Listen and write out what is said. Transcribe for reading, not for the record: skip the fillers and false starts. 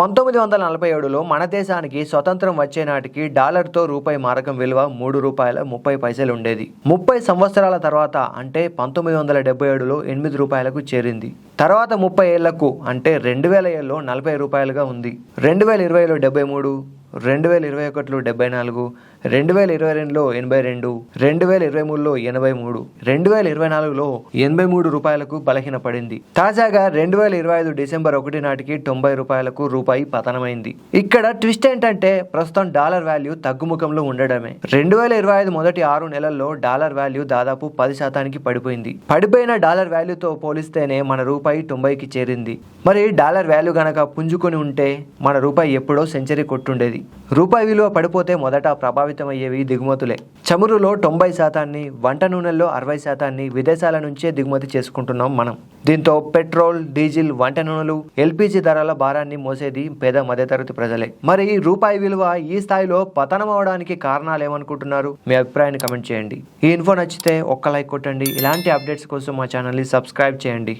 1947లో మన దేశానికి స్వతంత్రం వచ్చే నాటికి డాలర్తో రూపాయి మారకం విలువ ₹3.30 ఉండేది. 30 సంవత్సరాల తర్వాత అంటే 1977లో ₹8కు చేరింది. తర్వాత 30 ఏళ్లకు అంటే 2000లో ₹40గా ఉంది. 2020లో 73, 2021లో 74, 2022లో 82, 2023లో 83, 2024లో ₹83కు బలహీనపడింది. తాజాగా 2025 డిసెంబర్ 1 నాటికి ₹90కు రూపాయి పతనమైంది. ఇక్కడ ట్విస్ట్ ఏంటంటే ప్రస్తుతం డాలర్ వాల్యూ తగ్గుముఖంలో ఉండడమే. 2025 మొదటి 6 నెలల్లో డాలర్ వాల్యూ దాదాపు 10% పడిపోయింది. పడిపోయిన డాలర్ వాల్యూతో పోలిస్తేనే మన రూపాయి 90కి చేరింది. మరి డాలర్ వాల్యూ గనక పుంజుకొని ఉంటే మన రూపాయి ఎప్పుడో సెంచరీ కొట్టుండేది. రూపాయి విలువ పడిపోతే మొదట ప్రభావితమయ్యేవి దిగుమతులే. చమురులో 90%, వంట నూనెల్లో 60% విదేశాల నుంచే దిగుమతి చేసుకుంటున్నాం మనం. దీంతో పెట్రోల్, డీజిల్, వంట నూనెలు, ఎల్పీజీ ధరల భారాన్ని మోసేది పేద మధ్యతరగతి ప్రజలే. మరి రూపాయి విలువ ఈ స్థాయిలో పతనం అవడానికి కారణాలు ఏమనుకుంటున్నారు? మీ అభిప్రాయాన్ని కమెంట్ చేయండి. ఈ ఇన్ఫో నచ్చితే ఒక్క లైక్ కొట్టండి. ఇలాంటి అప్డేట్స్ కోసం మా ఛానల్ని సబ్స్క్రైబ్ చేయండి.